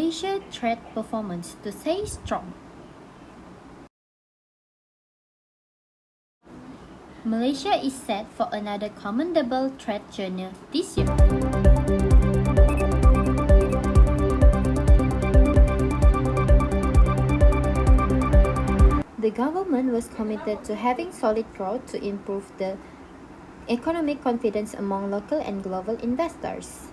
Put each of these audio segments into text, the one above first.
Malaysia trade performance to stay strong. Malaysia is set for another commendable trade journey this year. The government was committed to having solid growth to improve the economic confidence among local and global investors.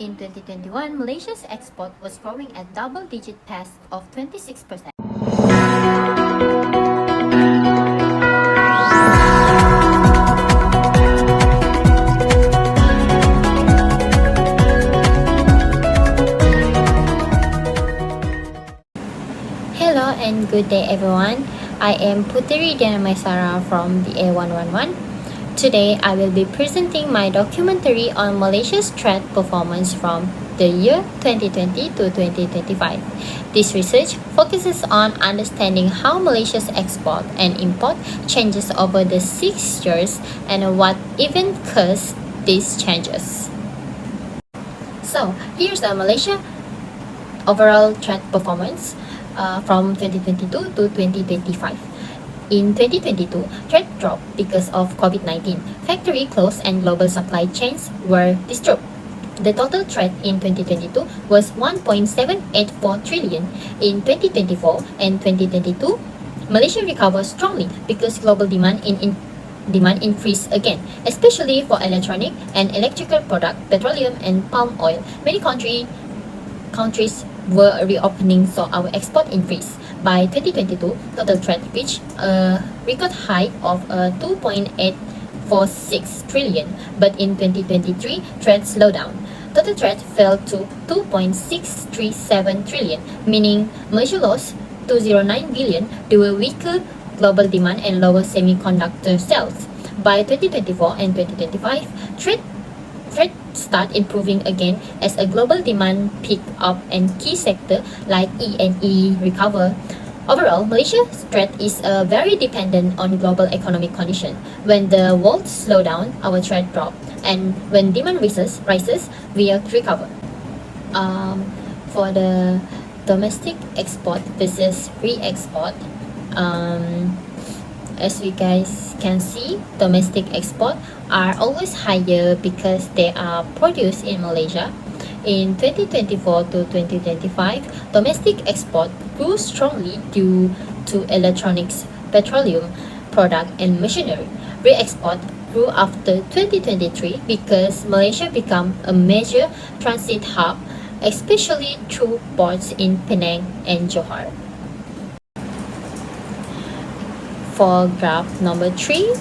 In 2021, Malaysia's export was growing at double-digit pace of 26%. Hello and good day everyone. I am Puteri Diyana Maysarah from the A111. Today, I will be presenting my documentary on Malaysia's trade performance from the year 2020 to 2025. This research focuses on understanding how Malaysia's export and import changes over the 6 years and what even caused these changes. So, here's the Malaysia overall trade performance from 2022 to 2025. In 2022, trade dropped because of COVID-19. Factory closed and global supply chains were disturbed. The total trade in 2022 was 1.784 trillion. In 2024 and 2022, Malaysia recovered strongly because global demand increased again, especially for electronic and electrical products, petroleum and palm oil. Many countries were reopening, so our export increased. By 2022, total trade reached a record high of 2.846 trillion, but in 2023, trade slowed down. Total trade fell to 2.637 trillion, meaning Malaysia lost 209 billion due to weaker global demand and lower semiconductor sales. By 2024 and 2025, trade start improving again as a global demand pick up and key sector like E&E recover. Overall, Malaysia's trade is very dependent on global economic condition. When the world slow down, our trade drop, and when demand rises, we recover. For the domestic export versus re-export, as we guys can see, domestic export are always higher because they are produced in Malaysia. In 2024 to 2025, domestic export grew strongly due to electronics, petroleum product and machinery. Re-export grew after 2023 because Malaysia became a major transit hub, especially through ports in Penang and Johor. For graph number 3,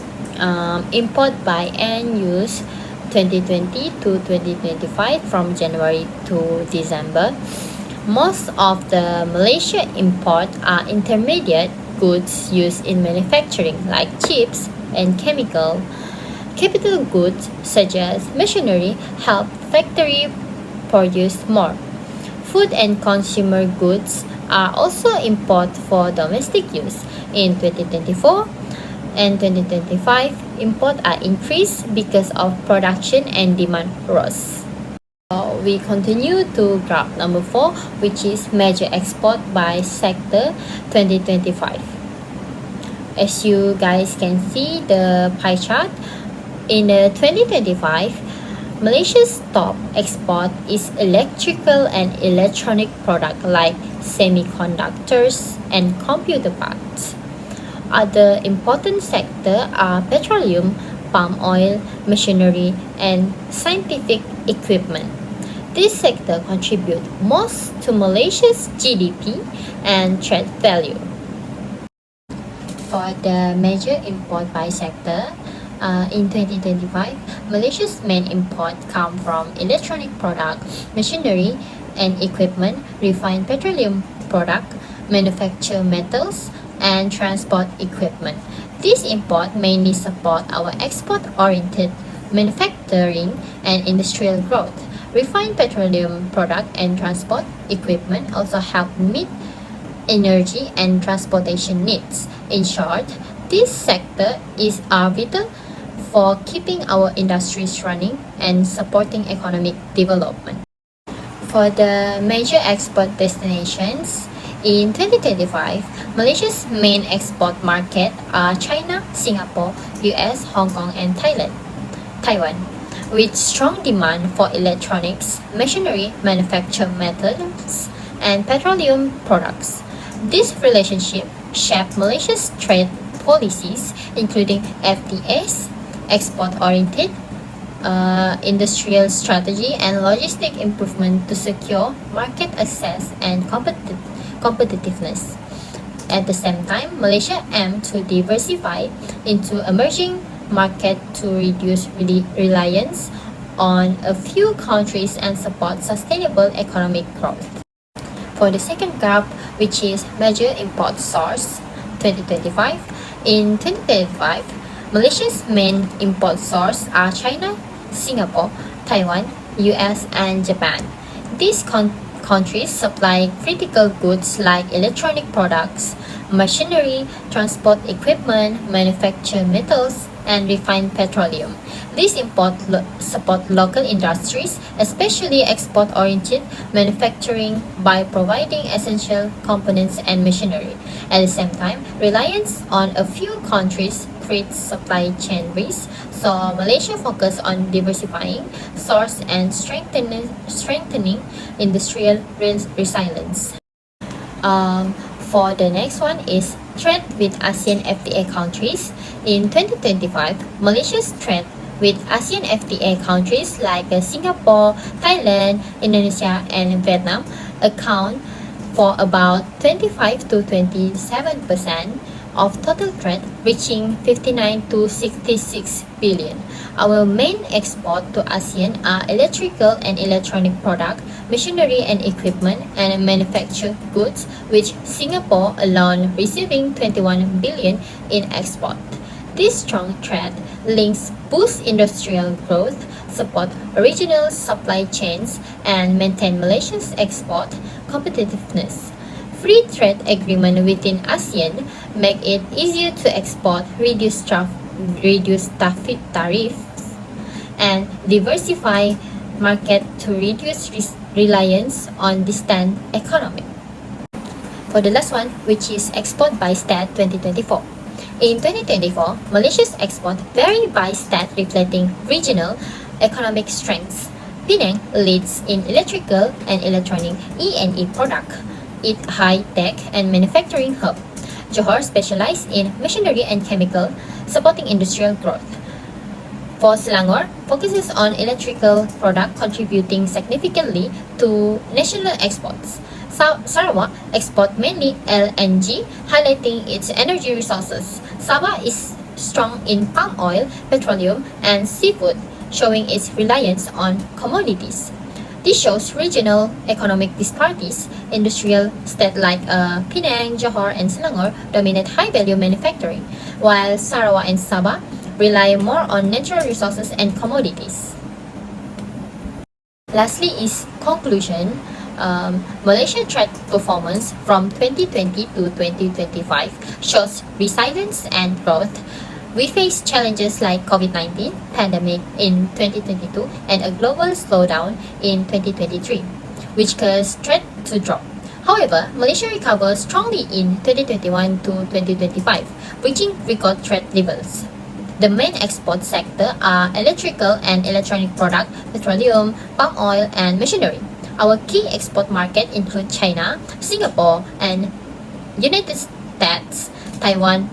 import by end use 2020 to 2025 from January to December. Most of the Malaysia import are intermediate goods used in manufacturing like chips and chemical. Capital goods such as machinery help factory produce more. Food and consumer goods are also imported for domestic use. In 2024 and 2025, imports are increased because of production and demand rose. We continue to graph number 4, which is major export by sector 2025. As you guys can see the pie chart, in 2025, Malaysia's top export is electrical and electronic products like semiconductors and computer parts. Other important sectors are petroleum, palm oil, machinery, and scientific equipment. This sector contributes most to Malaysia's GDP and trade value. For the major import by sector, in 2025, Malaysia's main import come from electronic products, machinery and equipment, refined petroleum product, manufactured metals, and transport equipment. These imports mainly support our export-oriented manufacturing and industrial growth. Refined petroleum product and transport equipment also help meet energy and transportation needs. In short, this sector is vital for keeping our industries running and supporting economic development. For the major export destinations, in 2025, Malaysia's main export market are China, Singapore, US, Hong Kong, and Taiwan, with strong demand for electronics, machinery, manufacturing methods, and petroleum products. This relationship shaped Malaysia's trade policies, including FTAs, export-oriented industrial strategy, and logistic improvement to secure market access and competitiveness. At the same time, Malaysia aimed to diversify into emerging markets to reduce reliance on a few countries and support sustainable economic growth. For the second graph, which is major import source 2025, in 2025, Malaysia's main import sources are China, Singapore, Taiwan, US, and Japan. These countries supply critical goods like electronic products, machinery, transport equipment, manufactured metals, and refined petroleum. These imports support local industries, especially export-oriented manufacturing, by providing essential components and machinery. At the same time, reliance on a few countries creates supply chain risks, so Malaysia focused on diversifying source and strengthening industrial resilience. For the next one is trade with ASEAN FTA countries. In 2025, Malaysia's trade with ASEAN FTA countries like Singapore, Thailand, Indonesia, and Vietnam account for about 25 to 27% of total trade, reaching 59 to 66 billion. Our main export to ASEAN are electrical and electronic products, machinery and equipment, and manufactured goods, with Singapore alone receiving 21 billion in export. This strong trade links boost industrial growth, support regional supply chains, and maintain Malaysia's export competitiveness. Free trade agreement within ASEAN make it easier to export, reduce tariffs, and diversify market to reduce reliance on distant economy. For the last one, which is export by state 2024. In 2024, Malaysia's export vary by state, reflecting regional economic strengths. Penang leads in electrical and electronic E&E product, it high-tech and manufacturing hub. Johor specialized in machinery and chemical, supporting industrial growth. For Selangor, focuses on electrical product, contributing significantly to national exports. Sarawak export mainly LNG, highlighting its energy resources. Sabah is strong in palm oil, petroleum, and seafood, showing its reliance on commodities. This shows regional economic disparities. Industrial states like Penang, Johor, and Selangor dominate high-value manufacturing, while Sarawak and Sabah rely more on natural resources and commodities. Lastly is conclusion. Malaysia trade performance from 2020 to 2025 shows resilience and growth. We face challenges like COVID-19 pandemic in 2022 and a global slowdown in 2023, which caused trade to drop. However, Malaysia recovered strongly in 2021 to 2025, reaching record trade levels. The main export sector are electrical and electronic products, petroleum, palm oil, and machinery. Our key export market include China, Singapore, and United States, Taiwan,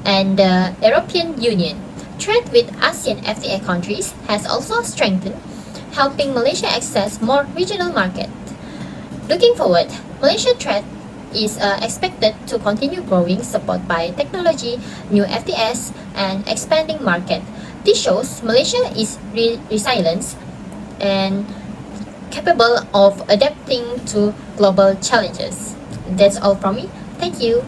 and the European Union. Trade with ASEAN FTA countries has also strengthened, helping Malaysia access more regional markets. Looking forward, Malaysia trade is expected to continue growing, supported by technology, new FTAs, and expanding market. This shows Malaysia is resilient and capable of adapting to global challenges. That's all from me. Thank you.